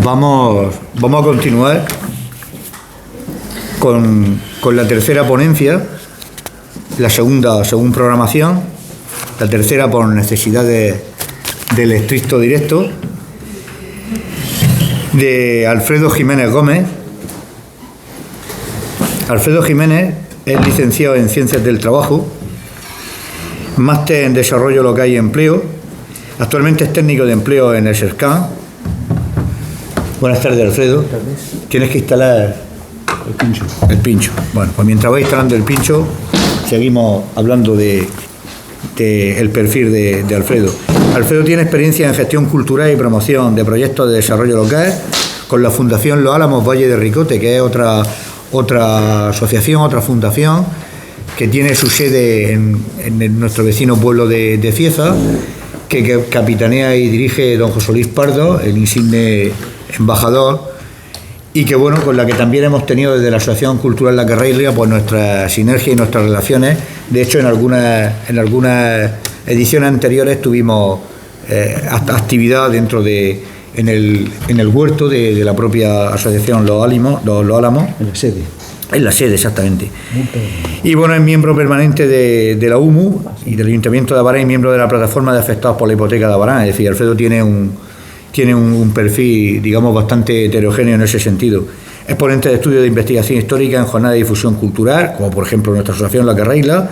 Vamos a continuar con la tercera ponencia, la segunda según programación, la tercera por necesidades del estricto directo, de Alfredo Jiménez Gómez. Alfredo Jiménez es licenciado en Ciencias del Trabajo, máster en Desarrollo Local y Empleo, actualmente es técnico de empleo en el SERCAN. Buenas tardes, Alfredo. Buenas tardes. Tienes que instalar el pincho. Bueno, pues mientras vais instalando el pincho, seguimos hablando de el perfil de Alfredo. Alfredo tiene experiencia en gestión cultural y promoción de proyectos de desarrollo local con la Fundación Los Álamos Valle de Ricote, que es otra asociación, otra fundación que tiene su sede en nuestro vecino pueblo de Cieza, que capitanea y dirige don José Luis Pardo, el insigne embajador, y que bueno, con la que también hemos tenido desde la Asociación Cultural La Carreilia pues nuestra sinergia y nuestras relaciones. De hecho, en algunas ediciones anteriores tuvimos actividad dentro en el huerto de la propia asociación Los Álamos. En la sede, exactamente. Y bueno, es miembro permanente de la UMU y del Ayuntamiento de Abarán y miembro de la plataforma de afectados por la hipoteca de Abarán. Es decir, Alfredo tiene un perfil, digamos, bastante heterogéneo en ese sentido. Es ponente de estudios de investigación histórica en jornadas de difusión cultural, como por ejemplo nuestra asociación La Carreilia,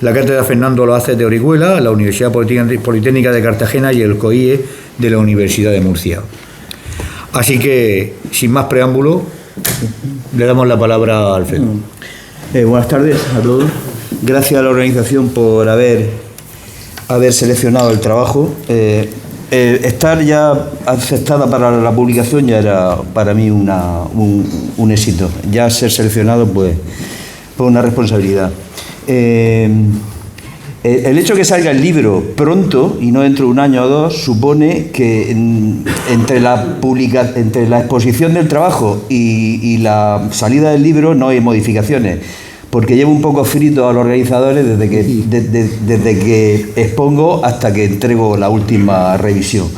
la cátedra Fernando Loaces de Orihuela, la Universidad Politécnica de Cartagena y el COIE de la Universidad de Murcia. Así que, sin más preámbulo, le damos la palabra a Alfredo. Buenas tardes a todos. Gracias a la organización por haber seleccionado el trabajo. Estar ya aceptada para la publicación ya era para mí un éxito. Ya ser seleccionado pues una responsabilidad. El hecho de que salga el libro pronto y no dentro de un año o dos supone que entre la exposición del trabajo y la salida del libro no hay modificaciones, porque llevo un poco frito a los organizadores desde que expongo hasta que entrego la última revisión.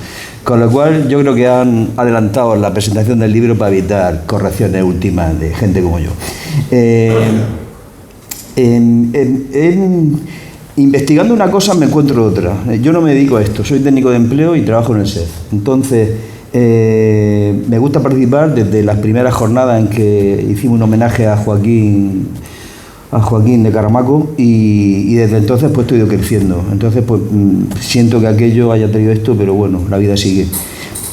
Con lo cual yo creo que han adelantado la presentación del libro para evitar correcciones últimas de gente como yo. Investigando una cosa me encuentro otra. Yo no me dedico a esto, soy técnico de empleo y trabajo en el SEF. Entonces, me gusta participar desde las primeras jornadas en que hicimos un homenaje a Joaquín de Caramaco y desde entonces pues estoy creciendo. Entonces, pues siento que aquello haya traído esto, pero bueno, la vida sigue.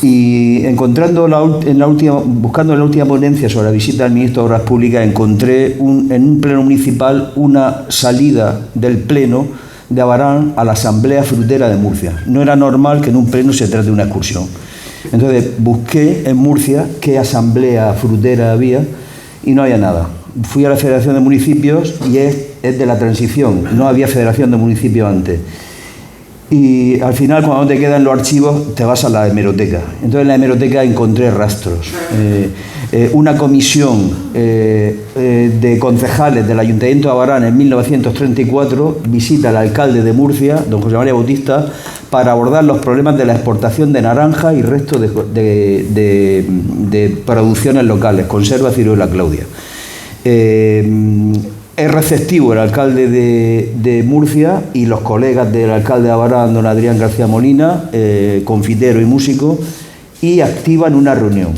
Y buscando en la última ponencia sobre la visita del ministro de Obras Públicas, encontré en un pleno municipal una salida del pleno de Abarán a la Asamblea Frutera de Murcia. No era normal que en un pleno se trate de una excursión. Entonces busqué en Murcia qué asamblea frutera había y no había nada. Fui a la Federación de Municipios y es de la transición, no había Federación de Municipios antes. Y al final, cuando te quedan los archivos, te vas a la hemeroteca. Entonces en la hemeroteca encontré rastros. Una comisión de concejales del Ayuntamiento de Abarán en 1934 visita al alcalde de Murcia, don José María Bautista, para abordar los problemas de la exportación de naranja y resto de producciones locales, conserva Ciruela Claudia. Es receptivo el alcalde de Murcia y los colegas del alcalde de Abarán, don Adrián García Molina, confitero y músico, y activan una reunión.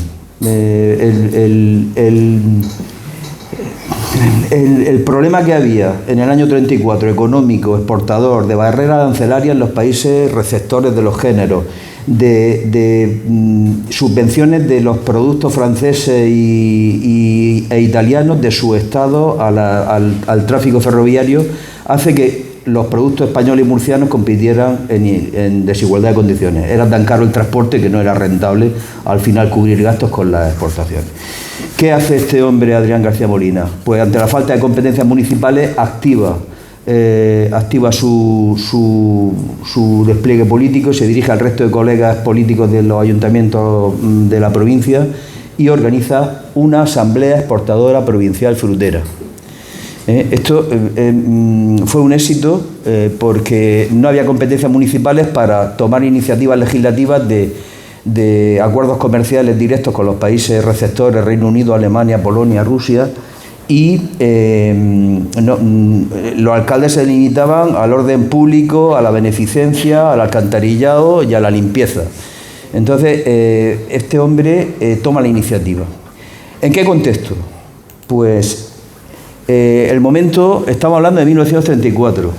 El problema que había en el año 34, económico, exportador, de barreras arancelarias en los países receptores de los géneros, de subvenciones de los productos franceses e italianos de su estado al tráfico ferroviario, hace que los productos españoles y murcianos compitieran en desigualdad de condiciones. Era tan caro el transporte que no era rentable al final cubrir gastos con las exportaciones. ¿Qué hace este hombre, Adrián García Molina? Pues ante la falta de competencias municipales activa su despliegue político, se dirige al resto de colegas políticos de los ayuntamientos de la provincia y organiza una asamblea exportadora provincial frutera. Esto fue un éxito porque no había competencias municipales para tomar iniciativas legislativas de acuerdos comerciales directos con los países receptores, Reino Unido, Alemania, Polonia, Rusia, y los alcaldes se limitaban al orden público, a la beneficencia, al alcantarillado y a la limpieza. Entonces, este hombre toma la iniciativa. ¿En qué contexto? Pues el momento, estamos hablando de 1934.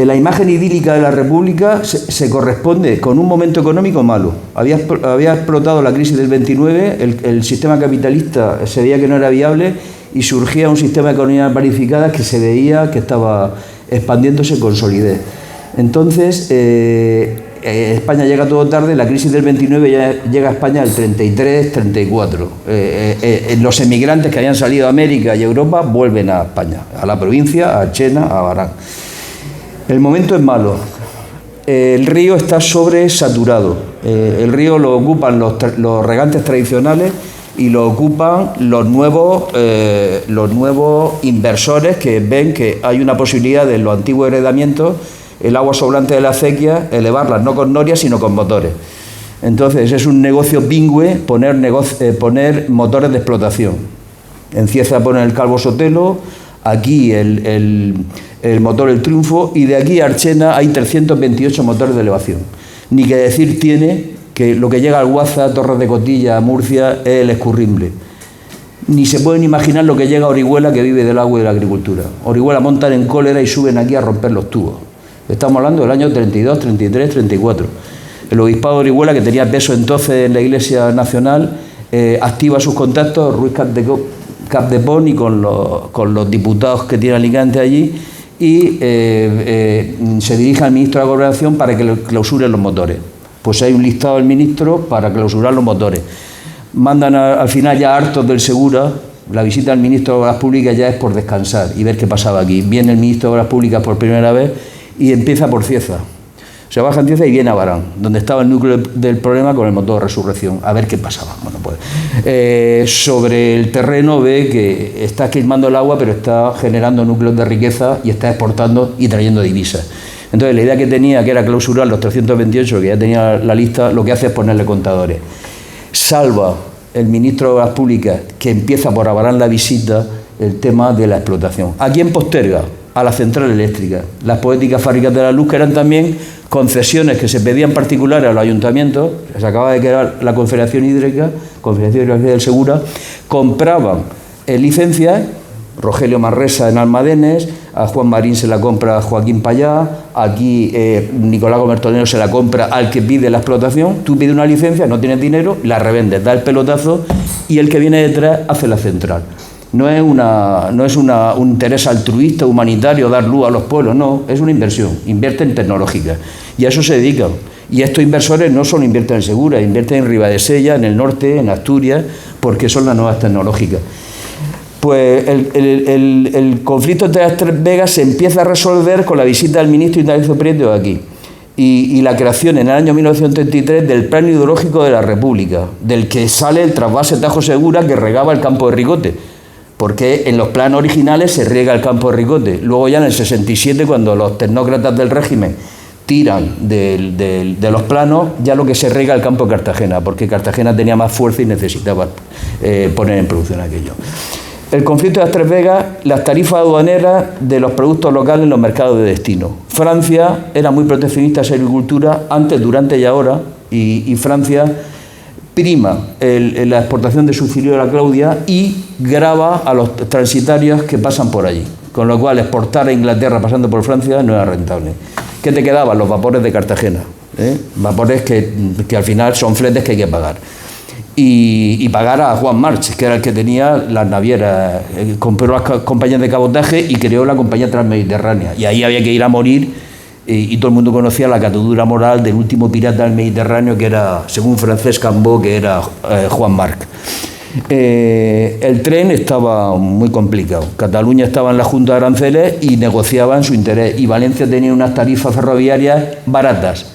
La imagen idílica de la República se corresponde con un momento económico malo. Había explotado la crisis del 29, el sistema capitalista se veía que no era viable y surgía un sistema de economía planificada que se veía que estaba expandiéndose con solidez. Entonces, España llega todo tarde, la crisis del 29 ya llega a España el 33, 34. Los emigrantes que habían salido a América y Europa vuelven a España, a la provincia, a Chena, a Barán. El momento es malo. El río está sobresaturado. El río lo ocupan los regantes tradicionales y lo ocupan los nuevos inversores que ven que hay una posibilidad de los antiguos heredamientos, el agua sobrante de la acequia, elevarlas no con norias sino con motores. Entonces es un negocio pingüe poner motores de explotación. En Cieza ponen el Calvo Sotelo, aquí el motor El Triunfo, y de aquí a Archena hay 328 motores de elevación. Ni que decir tiene que lo que llega al Guaza, Torres de Cotilla, Murcia, es el Escurrimble. Ni se pueden imaginar lo que llega a Orihuela, que vive del agua y de la agricultura. Orihuela montan en cólera y suben aquí a romper los tubos. Estamos hablando del año 32, 33, 34. El obispado de Orihuela, que tenía peso entonces en la Iglesia Nacional, activa sus contactos, Ruiz Capdepón, y con los diputados que tiene Alicante allí, y se dirige al ministro de la Gobernación para que clausuren los motores. Pues hay un listado del ministro para clausurar los motores. Mandan al final, ya hartos del Segura, la visita del ministro de Obras Públicas ya es por descansar y ver qué pasaba aquí. Viene el ministro de Obras Públicas por primera vez y empieza por Cieza. Se baja en Cieza y viene a Barán, donde estaba el núcleo del problema con el motor de Resurrección, a ver qué pasaba. Bueno, pues sobre el terreno ve que está quemando el agua, pero está generando núcleos de riqueza y está exportando y trayendo divisas. Entonces la idea que tenía, que era clausurar los 328, que ya tenía la lista, lo que hace es ponerle contadores. Salva el ministro de Obras Públicas, que empieza por Barán la visita, el tema de la explotación. ¿A quién posterga? A la central eléctrica. Las poéticas fábricas de la luz, que eran también concesiones que se pedían particulares a los ayuntamientos, se acaba de crear la Confederación Hídrica, Confederación Hídrica del Segura, compraban licencias, Rogelio Manresa en Almadenes, a Juan Marín se la compra a Joaquín Payá, aquí Nicolás Gómez Tornero se la compra al que pide la explotación. Tú pides una licencia, no tienes dinero, la revendes, da el pelotazo y el que viene detrás hace la central. No es un interés altruista, humanitario, dar luz a los pueblos, no, es una inversión, invierte en tecnológica y a eso se dedican. Y estos inversores no solo invierten en Segura, invierten en Ribadesella, en el norte, en Asturias, porque son las nuevas tecnológicas. Pues el conflicto entre las tres Vegas se empieza a resolver con la visita del ministro Ignacio Prieto aquí y la creación en el año 1933 del Plan Hidrológico de la República, del que sale el trasvase Tajo Segura que regaba el campo de Ricote, porque en los planos originales se riega el campo de Ricote. Luego ya en el 67, cuando los tecnócratas del régimen tiran de los planos, ya lo que se riega el campo de Cartagena, porque Cartagena tenía más fuerza y necesitaba poner en producción aquello. El conflicto de las Tres Vegas, las tarifas aduaneras de los productos locales en los mercados de destino. Francia era muy proteccionista en agricultura, antes, durante y ahora, y Francia prima la exportación de subsidio de la Claudia y grava a los transitarios que pasan por allí. Con lo cual, exportar a Inglaterra pasando por Francia no era rentable. ¿Qué te quedaban? Los vapores de Cartagena. Vapores que al final son fletes que hay que pagar. Y pagar a Juan March, que era el que tenía las navieras, compró las compañías de cabotaje y creó la compañía Transmediterránea. Y ahí había que ir a morir, y todo el mundo conocía la catadura moral del último pirata del Mediterráneo, que era, según Francesc Cambó, que era Juan March. El tren estaba muy complicado. Cataluña estaba en la Junta de Aranceles y negociaban su interés. Y Valencia tenía unas tarifas ferroviarias baratas,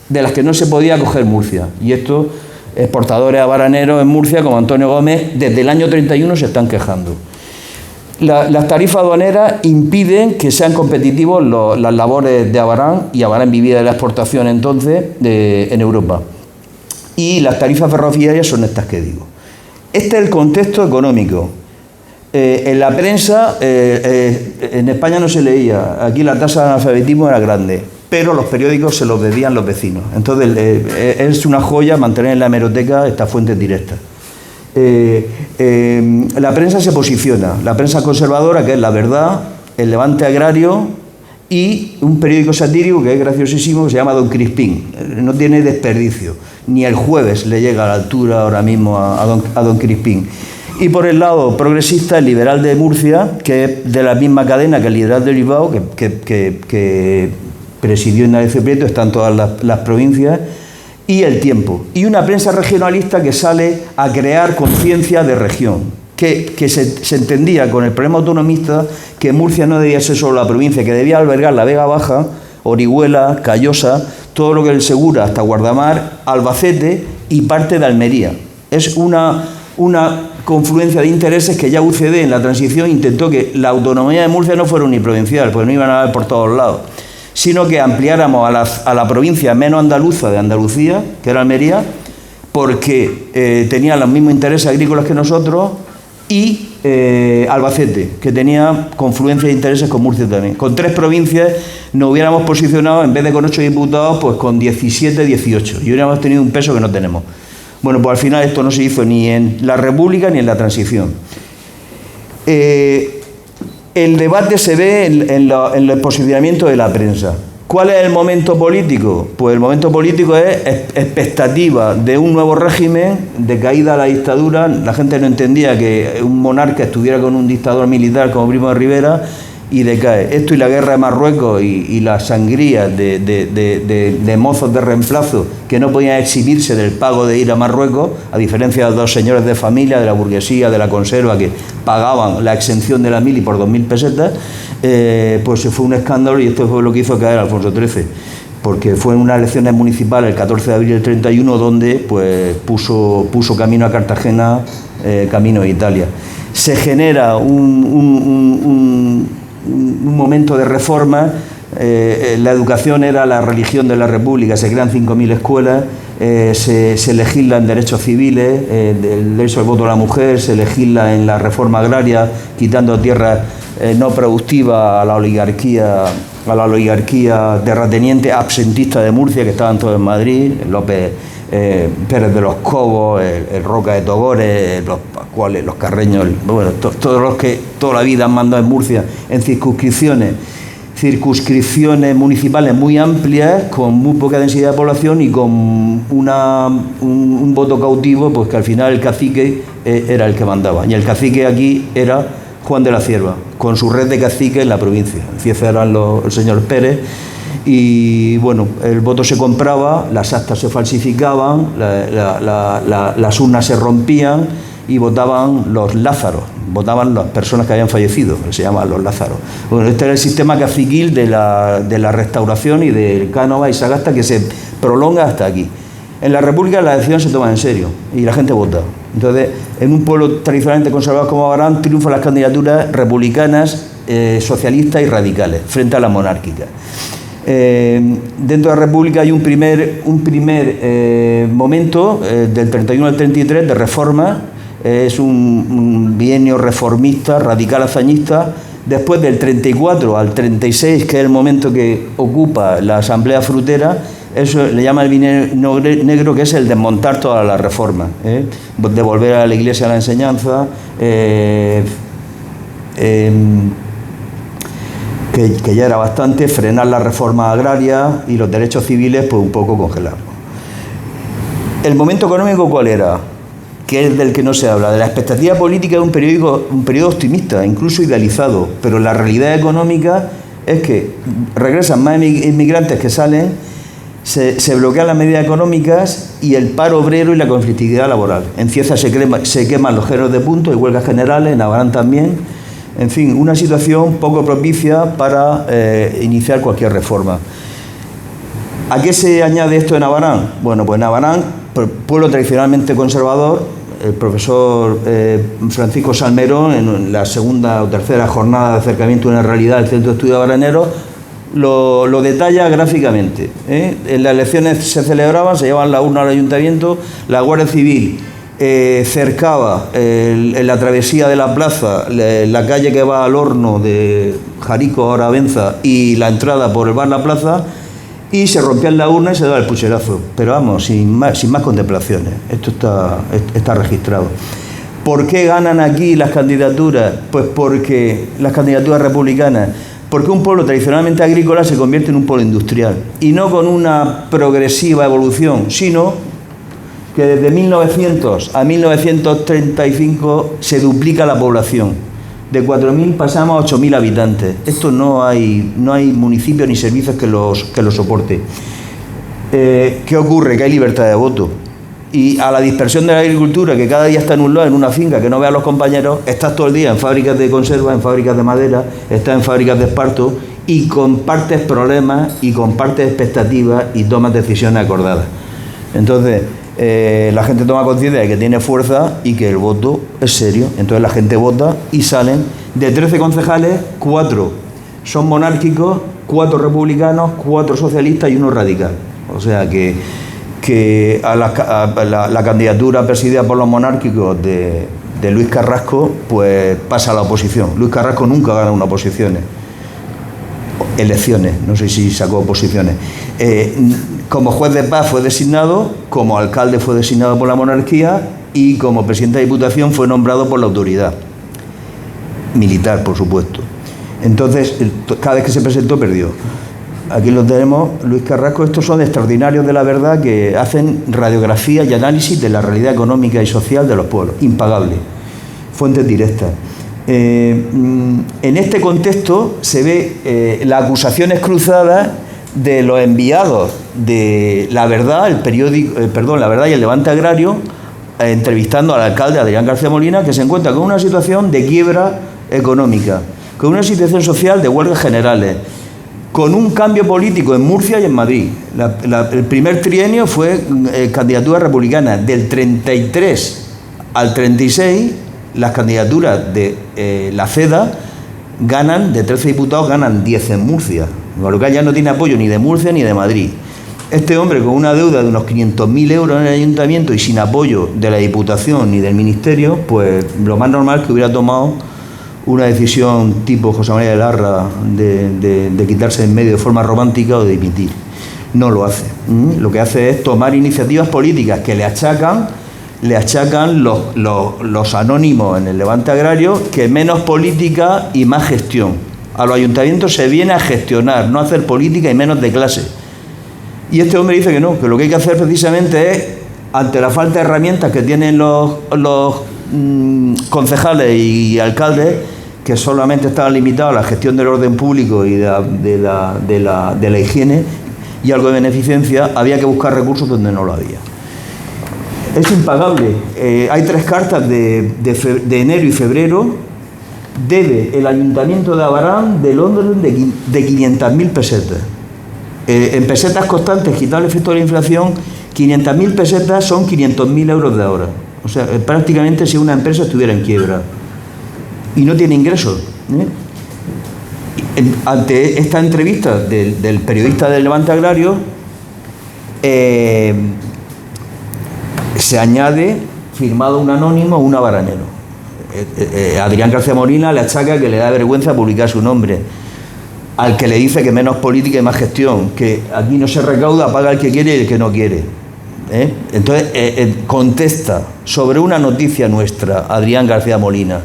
de las que no se podía coger Murcia. Y esto, exportadores a baraneros en Murcia, como Antonio Gómez, desde el año 31 se están quejando. Las tarifas aduaneras impiden que sean competitivos las labores de Abarán, y Abarán vivía de la exportación entonces en Europa. Y las tarifas ferroviarias son estas que digo. Este es el contexto económico. En la prensa, en España no se leía, aquí la tasa de analfabetismo era grande, pero los periódicos se los bebían los vecinos. Entonces es una joya mantener en la hemeroteca estas fuentes directas. La prensa se posiciona, la prensa conservadora, que es La Verdad, El Levante Agrario, y un periódico satírico que es graciosísimo, que se llama Don Crispín. No tiene desperdicio, ni El Jueves le llega a la altura ahora mismo a Don Crispín. Y por el lado progresista, El Liberal de Murcia, que es de la misma cadena que El Liberal de Bilbao, que presidió Ignacio Prieto, están todas las provincias, y El Tiempo. Y una prensa regionalista que sale a crear conciencia de región, que se entendía con el problema autonomista que Murcia no debía ser solo la provincia, que debía albergar la Vega Baja, Orihuela, Callosa, todo lo que es el Segura, hasta Guardamar, Albacete y parte de Almería. Es una confluencia de intereses que ya UCD en la transición intentó que la autonomía de Murcia no fuera uniprovincial, porque no iban a haber por todos lados, sino que ampliáramos a la provincia menos andaluza de Andalucía, que era Almería, porque tenía los mismos intereses agrícolas que nosotros, y Albacete, que tenía confluencia de intereses con Murcia también. Con 3 provincias nos hubiéramos posicionado, en vez de con 8 diputados, pues con 17, 18, y hubiéramos tenido un peso que no tenemos. Bueno, pues al final esto no se hizo ni en la República ni en la Transición. El debate se ve en el posicionamiento de la prensa. ¿Cuál es el momento político? Pues el momento político es expectativa de un nuevo régimen, de caída a la dictadura. La gente no entendía que un monarca estuviera con un dictador militar como Primo de Rivera, y decae. Esto y la guerra de Marruecos y las sangrías de mozos de reemplazo que no podían exhibirse del pago de ir a Marruecos, a diferencia de los 2 señores de familia, de la burguesía, de la conserva, que pagaban la exención de la mili por 2.000 pesetas, pues se fue un escándalo, y esto fue lo que hizo caer a Alfonso XIII, porque fue en unas elecciones municipales el 14 de abril del 31 donde pues puso camino a Cartagena, camino a Italia. Se genera un momento de reforma. La educación era la religión de la República, se crean 5.000 escuelas, se legislan derechos civiles, el derecho al voto de la mujer, se legisla en la reforma agraria, quitando tierras no productivas a la oligarquía terrateniente absentista de Murcia, que estaban todos en Madrid, López Pérez de los Cobos, el Roca de Togores, los Carreños, bueno, todos los que toda la vida han mandado en Murcia, en circunscripciones municipales muy amplias, con muy poca densidad de población y con un voto cautivo, pues que al final el cacique era el que mandaba. Y el cacique aquí era Juan de la Cierva, con su red de caciques en la provincia. En Cieza eran el señor Pérez. Y bueno, el voto se compraba, las actas se falsificaban, las urnas se rompían y votaban los lázaros, votaban las personas que habían fallecido, que se llamaban los lázaros. Bueno, este era el sistema caciquil de la Restauración y del Cánovas y Sagasta, que se prolonga hasta aquí. En la República la decisión se toma en serio y la gente vota. Entonces, en un pueblo tradicionalmente conservador como Abarán, triunfan las candidaturas republicanas, socialistas y radicales frente a las monárquicas. Dentro de la República hay un primer momento del 31 al 33 de reforma. Es un bienio reformista, radical hazañista. Después del 34 al 36, que es el momento que ocupa la Asamblea Frutera, eso le llama el bienio negro, que es el desmontar todas las reformas, devolver a la Iglesia la enseñanza, que ya era bastante, frenar la reforma agraria y los derechos civiles, pues un poco congelarlos. ¿El momento económico cuál era? Que es del que no se habla. De la expectativa política de un periodo optimista, incluso idealizado, pero la realidad económica es que regresan más inmigrantes que salen, se bloquean las medidas económicas y el paro obrero y la conflictividad laboral. En Cieza se queman los géneros de punto y huelgas generales, en Abarán también. En fin, una situación poco propicia para iniciar cualquier reforma. ¿A qué se añade esto en Abarán? Bueno, pues en Abarán, pueblo tradicionalmente conservador, el profesor Francisco Salmerón, en la segunda o tercera jornada de acercamiento a una realidad del Centro de Estudios Baraneros, lo detalla gráficamente. En las elecciones se celebraban, se llevaban la urna al ayuntamiento, la Guardia Civil cercaba en la travesía de la plaza, la calle que va al horno de Jarico, ahora Avenza, y la entrada por el bar La Plaza, y se rompían la urna y se daba el pucherazo. Pero vamos, sin más contemplaciones. Esto está registrado. ¿Por qué ganan aquí las candidaturas? Pues porque las candidaturas republicanas, porque un pueblo tradicionalmente agrícola se convierte en un pueblo industrial, y no con una progresiva evolución, sino que desde 1900 a 1935 se duplica la población. De 4.000 pasamos a 8.000 habitantes. Esto no hay municipios ni servicios que lo soporte. ¿Qué ocurre? Que hay libertad de voto. Y a la dispersión de la agricultura, que cada día está en un lado, en una finca, que no ve a los compañeros, estás todo el día en fábricas de conserva, en fábricas de madera, estás en fábricas de esparto, y compartes problemas y compartes expectativas y tomas decisiones acordadas. Entonces, la gente toma conciencia de que tiene fuerza y que el voto es serio. Entonces la gente vota y salen de 13 concejales, 4 son monárquicos, 4 republicanos, 4 socialistas y 1 radical. O sea que a la candidatura presidida por los monárquicos de Luis Carrasco, pues pasa a la oposición. Luis Carrasco nunca gana una elecciones, no sé si sacó oposiciones. Como juez de paz fue designado, como alcalde fue designado por la monarquía, y como presidente de Diputación fue nombrado por la autoridad militar, por supuesto. Entonces, cada vez que se presentó, perdió. Aquí lo tenemos, Luis Carrasco. Estos son extraordinarios de la verdad, que hacen radiografía y análisis de la realidad económica y social de los pueblos, impagable, fuentes directas. En este contexto se ve las acusaciones cruzadas de los enviados de La Verdad, La Verdad y el Levante Agrario, entrevistando al alcalde Adrián García Molina, que se encuentra con una situación de quiebra económica, con una situación social de huelgas generales, con un cambio político en Murcia y en Madrid. El primer trienio fue candidatura republicana. Del 33 al 36, las candidaturas de la CEDA ganan, de 13 diputados, ganan 10 en Murcia. Con lo que ya no tiene apoyo ni de Murcia ni de Madrid. Este hombre, con una deuda de unos 500.000 euros en el ayuntamiento y sin apoyo de la Diputación ni del Ministerio, pues lo más normal es que hubiera tomado una decisión tipo José María de Larra de quitarse en medio de forma romántica o de dimitir. No lo hace. Lo que hace es tomar iniciativas políticas que le achacan los anónimos en el Levante Agrario, que menos política y más gestión. A los ayuntamientos se viene a gestionar, no a hacer política y menos de clase. Y este hombre dice que no, que lo que hay que hacer precisamente es, ante la falta de herramientas que tienen los concejales y alcaldes, que solamente estaban limitados a la gestión del orden público y de la higiene y algo de beneficencia, había que buscar recursos donde no lo había. Es impagable. Hay 3 cartas de enero y febrero. Debe el Ayuntamiento de Abarán del orden de 500.000 pesetas. En pesetas constantes, quitado el efecto de la inflación, 500.000 pesetas son 500.000 euros de ahora. O sea, prácticamente si una empresa estuviera en quiebra y no tiene ingresos. Ante esta entrevista del periodista del Levante Agrario, se añade, firmado un anónimo, un abaranero. Adrián García Molina le achaca que le da vergüenza publicar su nombre, al que le dice que menos política y más gestión, que aquí no se recauda, paga el que quiere y el que no quiere. Entonces contesta sobre una noticia nuestra, Adrián García Molina,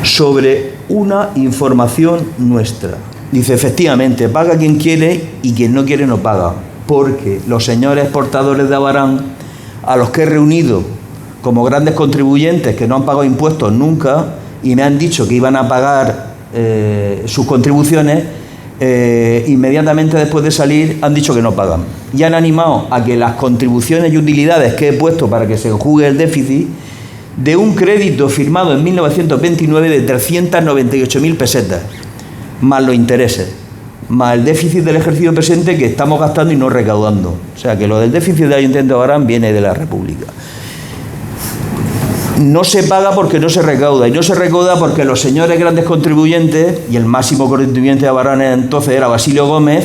sobre una información nuestra. Dice, efectivamente, paga quien quiere y quien no quiere no paga, porque los señores portadores de Abarán, a los que he reunido como grandes contribuyentes que no han pagado impuestos nunca y me han dicho que iban a pagar sus contribuciones, inmediatamente después de salir han dicho que no pagan. Y han animado a que las contribuciones y utilidades que he puesto para que se enjugue el déficit, de un crédito firmado en 1929 de 398.000 pesetas, más los intereses, más el déficit del ejercicio presente que estamos gastando y no recaudando. O sea, que lo del déficit del Ayuntamiento de Abarán viene de la República. No se paga porque no se recauda, y no se recauda porque los señores grandes contribuyentes, y el máximo contribuyente de Abarán entonces era Basilio Gómez,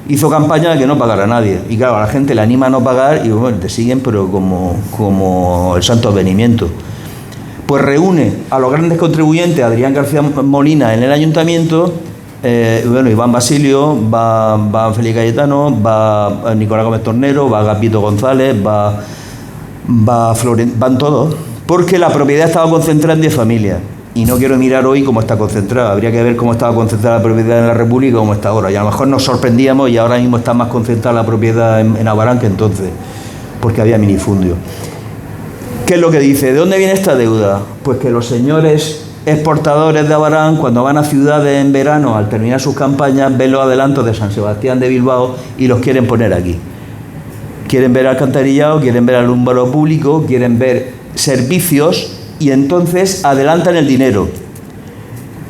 hizo campaña de que no pagara a nadie. Y claro, a la gente le anima a no pagar y bueno, te siguen, pero como el santo advenimiento. Pues reúne a los grandes contribuyentes, Adrián García Molina en el ayuntamiento, Iván Basilio, va Félix Cayetano, va Nicolás Gómez Tornero, va Agapito González, van todos, porque la propiedad estaba concentrada en 10 familias. Y no quiero mirar hoy cómo está concentrada. Habría que ver cómo estaba concentrada la propiedad en la República y cómo está ahora. Y a lo mejor nos sorprendíamos y ahora mismo está más concentrada la propiedad en Abarán que entonces, porque había minifundio. ¿Qué es lo que dice? ¿De dónde viene esta deuda? Pues que los señores exportadores de Abarán, cuando van a ciudades en verano, al terminar sus campañas, ven los adelantos de San Sebastián de Bilbao y los quieren poner aquí. Quieren ver alcantarillado, quieren ver alumbrado público, quieren ver servicios, y entonces adelantan el dinero.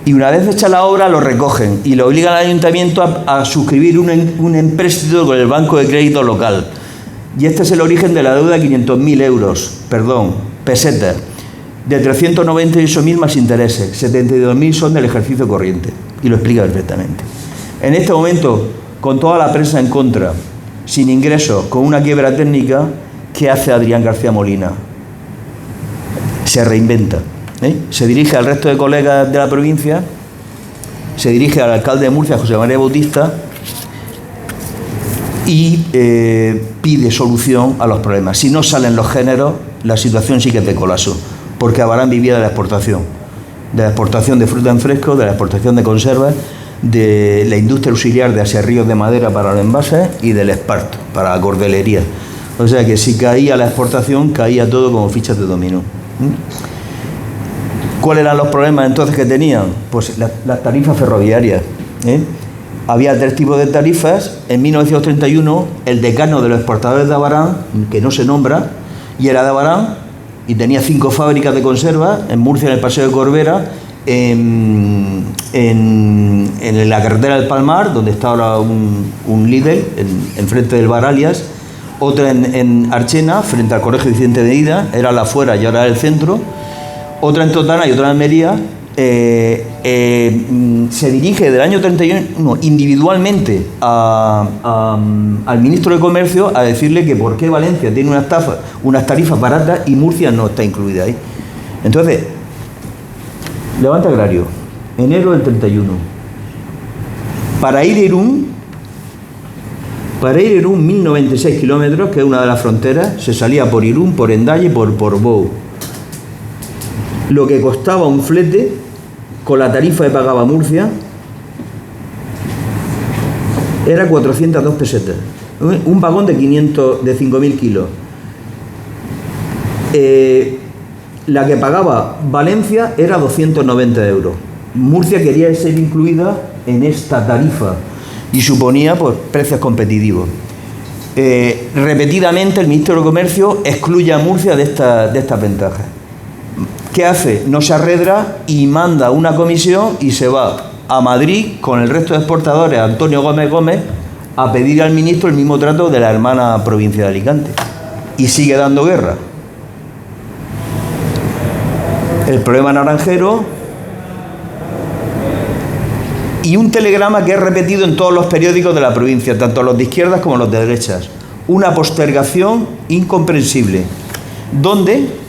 Y una vez hecha la obra lo recogen y lo obligan al ayuntamiento a suscribir un empréstito con el Banco de Crédito Local. Y este es el origen de la deuda de 500.000 pesetas, de 398.000 más intereses, 72.000 son del ejercicio corriente. Y lo explica perfectamente. En este momento, con toda la prensa en contra, sin ingresos, con una quiebra técnica, ¿qué hace Adrián García Molina? Se reinventa, se dirige al resto de colegas de la provincia, se dirige al alcalde de Murcia, José María Bautista, y pide solución a los problemas. Si no salen los géneros, la situación sí que es de colapso, porque Abarán vivía de la exportación de fruta en fresco, de la exportación de conservas, de la industria auxiliar de aserríos de madera para los envases y del esparto para la cordelería. O sea que si caía la exportación, caía todo como fichas de dominó. ¿Cuáles eran los problemas entonces que tenían? Pues las tarifas ferroviarias. Había 3 tipos de tarifas. En 1931, el decano de los exportadores de Abarán, que no se nombra, y era de Abarán, y tenía 5 fábricas de conservas, en Murcia, en el Paseo de Corbera, en la carretera del Palmar, donde está ahora un Lidl, enfrente del Bar Alias, otra en Archena, frente al Colegio Vicente de Ida, era la afuera y ahora el centro, otra en Totana y otra en Almería. Se dirige del año 31 individualmente al ministro de Comercio a decirle que por qué Valencia tiene unas tarifas baratas y Murcia no está incluida ahí. Entonces, Levante Agrario, enero del 31. Para ir a Irún, 1096 kilómetros, que es una de las fronteras, se salía por Irún, por Hendaye y por Bou. Lo que costaba un flete, con la tarifa que pagaba Murcia, era 402 pesetas. Un vagón de 5.000 kilos. La que pagaba Valencia era 290 euros. Murcia quería ser incluida en esta tarifa y suponía pues, precios competitivos. Repetidamente el Ministerio de Comercio excluye a Murcia de estas ventajas. ¿Qué hace? No se arredra y manda una comisión y se va a Madrid con el resto de exportadores, Antonio Gómez, a pedir al ministro el mismo trato de la hermana provincia de Alicante. Y sigue dando guerra. El problema naranjero y un telegrama que es repetido en todos los periódicos de la provincia, tanto los de izquierdas como los de derechas. Una postergación incomprensible, donde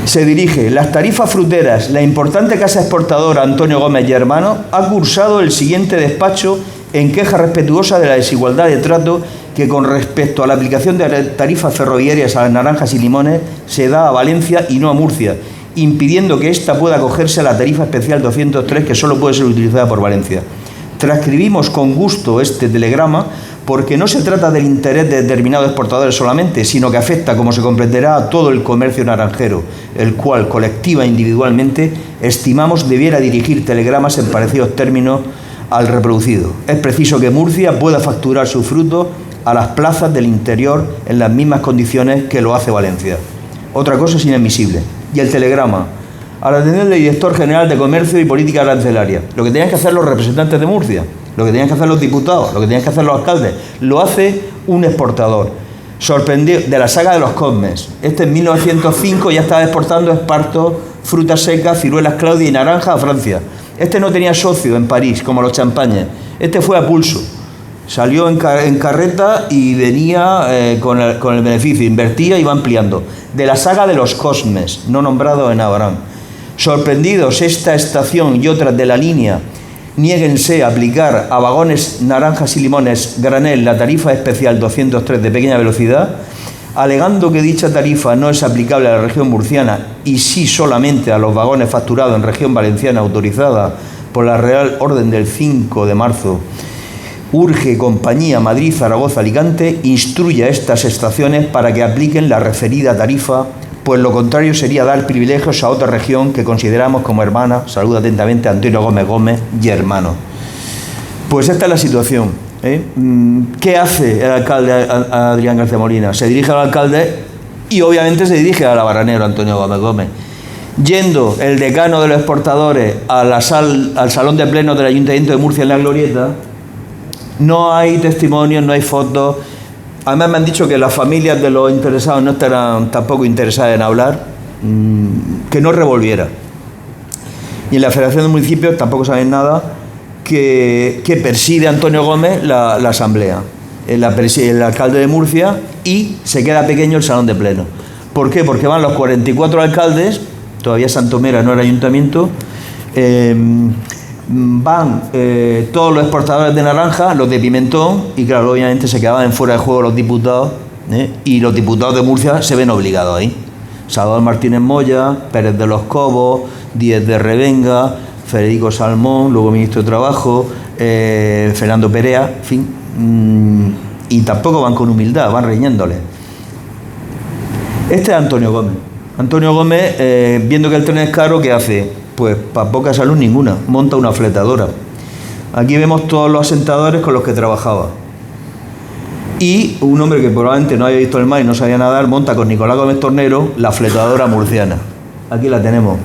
se dirige las tarifas fruteras. La importante casa exportadora Antonio Gómez y Hermanos ha cursado el siguiente despacho en queja respetuosa de la desigualdad de trato que con respecto a la aplicación de tarifas ferroviarias a las naranjas y limones se da a Valencia y no a Murcia, impidiendo que ésta pueda acogerse a la tarifa especial 203 que solo puede ser utilizada por Valencia. Transcribimos con gusto este telegrama porque no se trata del interés de determinados exportadores solamente, sino que afecta, como se comprenderá, a todo el comercio naranjero, el cual, colectiva e individualmente, estimamos debiera dirigir telegramas en parecidos términos al reproducido. Es preciso que Murcia pueda facturar su fruto a las plazas del interior en las mismas condiciones que lo hace Valencia. Otra cosa es inadmisible. Y el telegrama: a la atención del director general de Comercio y Política Arancelaria. Lo que tenían que hacer los representantes de Murcia, lo que tenían que hacer los diputados, lo que tenían que hacer los alcaldes, lo hace un exportador. Sorprendido de la saga de los Cosmes. En 1905 ya estaba exportando esparto, frutas secas, ciruelas Claudia y naranja a Francia. No tenía socio en París, como los champañes. Fue a pulso. Salió en carreta y venía con el beneficio, invertía y va ampliando. De la saga de los Cosmes, no nombrado en Abarán. Sorprendidos, esta estación y otras de la línea niéguense a aplicar a vagones naranjas y limones granel la tarifa especial 203 de pequeña velocidad, alegando que dicha tarifa no es aplicable a la región murciana y sí solamente a los vagones facturados en región valenciana autorizada por la Real Orden del 5 de marzo. Urge Compañía Madrid, Zaragoza, Alicante, instruye a estas estaciones para que apliquen la referida tarifa, pues lo contrario sería dar privilegios a otra región que consideramos como hermana. Saluda atentamente Antonio Gómez Gómez y hermano. Pues esta es la situación. ¿Qué hace el alcalde Adrián García Molina? Se dirige al alcalde y obviamente se dirige al abaranero Antonio Gómez Gómez. Yendo el decano de los exportadores al salón de plenos del Ayuntamiento de Murcia en la Glorieta, no hay testimonios, no hay fotos. Además me han dicho que las familias de los interesados no estarán tampoco interesadas en hablar, que no revolviera. Y en la Federación de Municipios tampoco saben nada, que preside Antonio Gómez la asamblea, el alcalde de Murcia, y se queda pequeño el salón de pleno. ¿Por qué? Porque van los 44 alcaldes, todavía Santomera no era ayuntamiento, van todos los exportadores de naranja, los de pimentón, y claro, obviamente se quedaban fuera de juego los diputados, y los diputados de Murcia se ven obligados ahí. Salvador Martínez Moya, Pérez de los Cobos, Díez de Revenga, Federico Salmón, luego ministro de Trabajo, Fernando Perea, en fin, y tampoco van con humildad, van riñéndole. Es Antonio Gómez. Antonio Gómez, viendo que el tren es caro, ¿qué hace? Pues para poca salud ninguna, monta una fletadora. Aquí vemos todos los asentadores con los que trabajaba. Y un hombre que probablemente no había visto el mar y no sabía nadar, monta con Nicolás Gómez Tornero la fletadora murciana. Aquí la tenemos.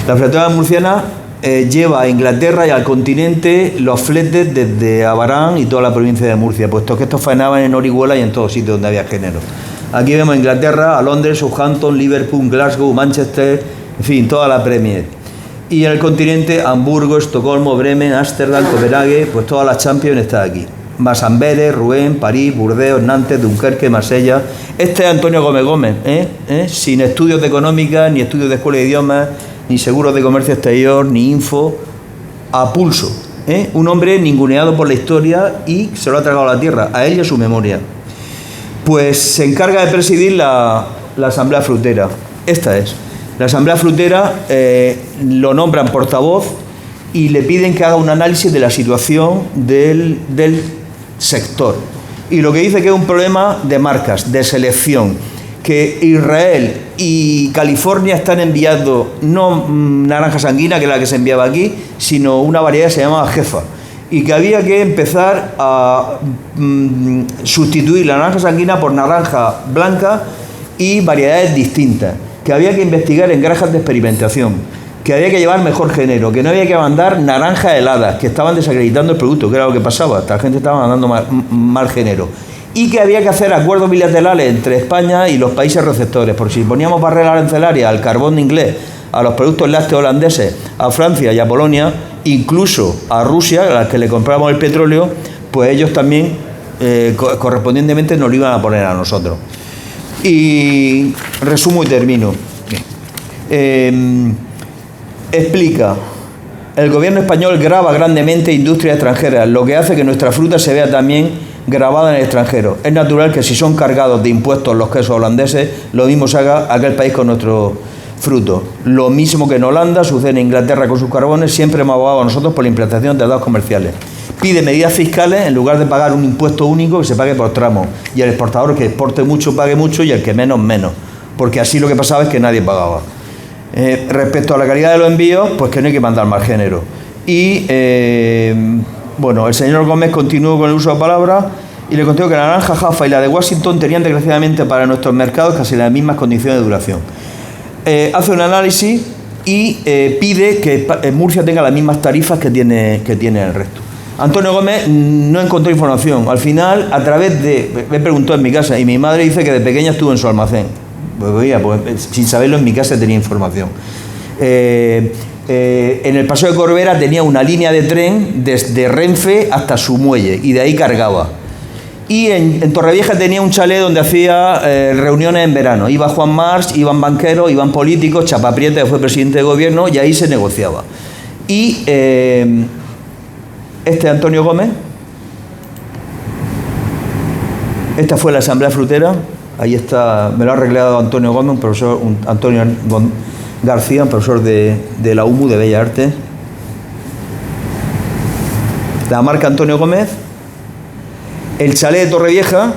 La fletadora murciana lleva a Inglaterra y al continente los fletes desde Abarán y toda la provincia de Murcia, puesto que estos faenaban en Orihuela y en todos sitios donde había género. Aquí vemos a Inglaterra, a Londres, Southampton, Liverpool, Glasgow, Manchester, en fin, toda la Premier. Y en el continente, Hamburgo, Estocolmo, Bremen, Ámsterdam, Copenhague, pues todas las Champions están aquí. Más Amberes, Rouen, París, Burdeos, Nantes, Dunkerque, Marsella. Es Antonio Gómez Gómez, sin estudios de económica, ni estudios de escuela de idiomas, ni seguros de comercio exterior, ni info, a pulso. Un hombre ninguneado por la historia y se lo ha tragado a la tierra, a él y a su memoria. Pues se encarga de presidir la Asamblea Frutera. Esta es. La Asamblea Frutera lo nombran portavoz y le piden que haga un análisis de la situación del sector. Y lo que dice que es un problema de marcas, de selección, que Israel y California están enviando no naranja sanguina, que es la que se enviaba aquí, sino una variedad que se llamaba jefa. Y que había que empezar a sustituir la naranja sanguina por naranja blanca y variedades distintas, que había que investigar en granjas de experimentación, que había que llevar mejor género, que no había que mandar naranjas heladas, que estaban desacreditando el producto, que era lo que pasaba, esta gente estaba mandando mal género, y que había que hacer acuerdos bilaterales entre España y los países receptores, porque si poníamos barreras arancelarias al carbón inglés, a los productos lácteos holandeses, a Francia y a Polonia, incluso a Rusia, a las que le comprábamos el petróleo, pues ellos también correspondientemente nos lo iban a poner a nosotros. Y resumo y termino. Explica: el gobierno español grava grandemente industrias extranjeras, lo que hace que nuestra fruta se vea también grabada en el extranjero. Es natural que si son cargados de impuestos los quesos holandeses, lo mismo se haga aquel país con nuestro fruto. Lo mismo que en Holanda, sucede en Inglaterra con sus carbones. Siempre hemos abogado nosotros por la implantación de tratados comerciales. Pide medidas fiscales en lugar de pagar un impuesto único, que se pague por tramos, y el exportador que exporte mucho pague mucho y el que menos, porque así lo que pasaba es que nadie pagaba. Respecto a la calidad de los envíos, pues que no hay que mandar mal género. Y bueno, el señor Gómez continuó con el uso de palabras y le conté que la naranja Jaffa y la de Washington tenían desgraciadamente para nuestros mercados casi las mismas condiciones de duración. hace un análisis y pide que Murcia tenga las mismas tarifas que tiene el resto. Antonio Gómez no encontró información. Al final, a través de... Me preguntó en mi casa y mi madre dice que de pequeña estuvo en su almacén. Pues, oiga, pues sin saberlo en mi casa tenía información. En el Paseo de Corbera tenía una línea de tren desde Renfe hasta su muelle y de ahí cargaba. Y en Torrevieja tenía un chalet donde hacía reuniones en verano. Iba Juan March, iban banqueros, iban políticos, Chapa Prieta, que fue presidente de gobierno, y ahí se negociaba. Y Antonio Gómez, esta fue la Asamblea Frutera, ahí está, me lo ha arreglado Antonio Gómez, un profesor, Antonio García, un profesor de la UMU de Bellas Artes. La marca Antonio Gómez. El chalet de Torrevieja,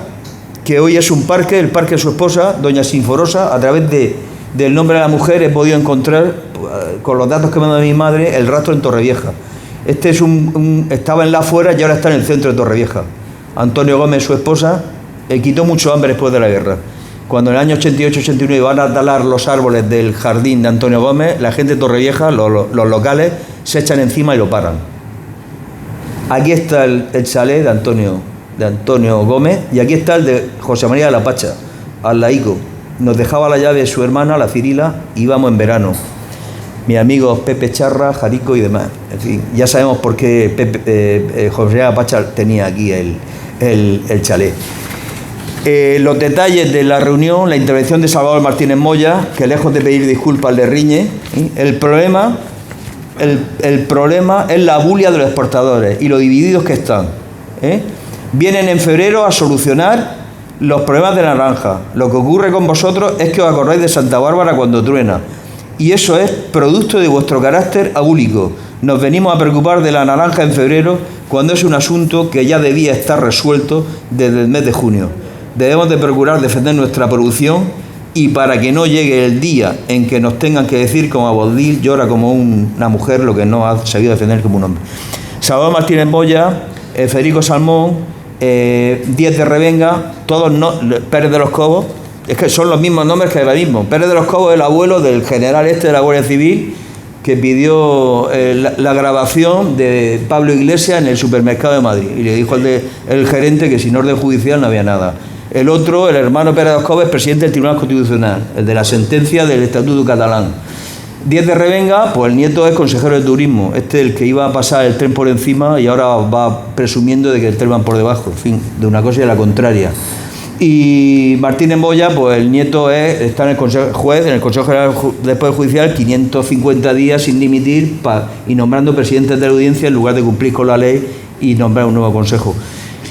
que hoy es un parque, el parque de su esposa, doña Sinforosa. A través del nombre de la mujer he podido encontrar, con los datos que me da mi madre, el rastro en Torrevieja. Este es estaba en la afuera y ahora está en el centro de Torrevieja. Antonio Gómez, su esposa, quitó mucho hambre después de la guerra. Cuando en el año 88-89 iban a talar los árboles del jardín de Antonio Gómez, la gente de Torrevieja, los locales, se echan encima y lo paran. Aquí está el chalet de Antonio Gómez, y aquí está el de José María de la Pacha, al laico. Nos dejaba la llave su hermana, la Cirila, íbamos en verano. Mis amigos Pepe Charra, Jarico y demás. En fin, ya sabemos por qué José María de la Pacha tenía aquí el chalet. Los detalles de la reunión, la intervención de Salvador Martínez Moya, que lejos de pedir disculpas le riñe. El problema es la bulia de los exportadores y lo divididos que están. Vienen en febrero a solucionar los problemas de la naranja. Lo que ocurre con vosotros es que os acordáis de Santa Bárbara cuando truena. Y eso es producto de vuestro carácter abúlico. Nos venimos a preocupar de la naranja en febrero cuando es un asunto que ya debía estar resuelto desde el mes de junio. Debemos de procurar defender nuestra producción y para que no llegue el día en que nos tengan que decir como a Boldil llora como una mujer lo que no ha sabido defender como un hombre. Salvador Martínez Moya, Federico Salmón, Díez de Revenga, todos Pérez de los Cobos, es que son los mismos nombres que ahora mismo. Pérez de los Cobos es el abuelo del general de la Guardia Civil que pidió la grabación de Pablo Iglesias en el supermercado de Madrid y le dijo el gerente que sin orden judicial no había nada. El otro, el hermano Pérez de los Cobos, es presidente del Tribunal Constitucional, el de la sentencia del Estatuto Catalán. Díez de Revenga, pues el nieto es consejero de turismo, es el que iba a pasar el tren por encima y ahora va presumiendo de que el tren va por debajo, en fin, de una cosa y de la contraria. Y Martínez Moya, pues el nieto está en el Consejo Juez, en el Consejo General del Poder Judicial, 550 días sin dimitir y nombrando presidentes de la audiencia en lugar de cumplir con la ley y nombrar un nuevo consejo.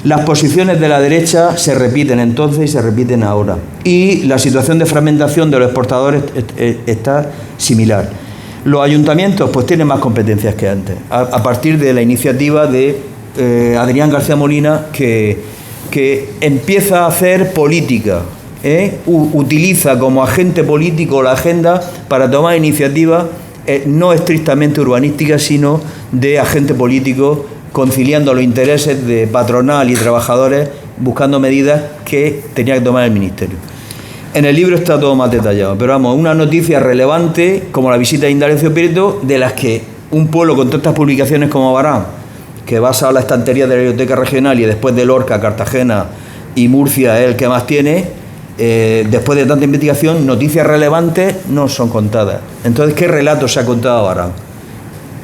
Las posiciones de la derecha se repiten entonces y se repiten ahora. Y la situación de fragmentación de los exportadores está similar. Los ayuntamientos pues tienen más competencias que antes, a partir de la iniciativa de Adrián García Molina, que empieza a hacer política, utiliza como agente político la agenda para tomar iniciativas no estrictamente urbanísticas, sino de agente político, conciliando los intereses de patronal y trabajadores, buscando medidas que tenía que tomar el Ministerio. En el libro está todo más detallado, pero vamos, una noticia relevante como la visita de Indalecio Prieto, de las que un pueblo con tantas publicaciones como Abarán, que basa la estantería de la Biblioteca Regional y después de Lorca, Cartagena y Murcia es el que más tiene, después de tanta investigación, noticias relevantes no son contadas. Entonces, ¿qué relato se ha contado Abarán?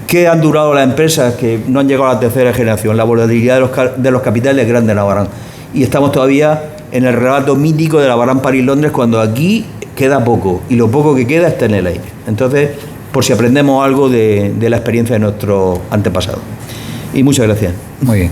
¿Qué han durado las empresas que no han llegado a la tercera generación? La volatilidad de los capitales grandes de Abarán. Y estamos todavía en el relato mítico de Abarán París-Londres, cuando aquí queda poco, y lo poco que queda está en el aire. Entonces, por si aprendemos algo de la experiencia de nuestros antepasados. Y muchas gracias. Muy bien.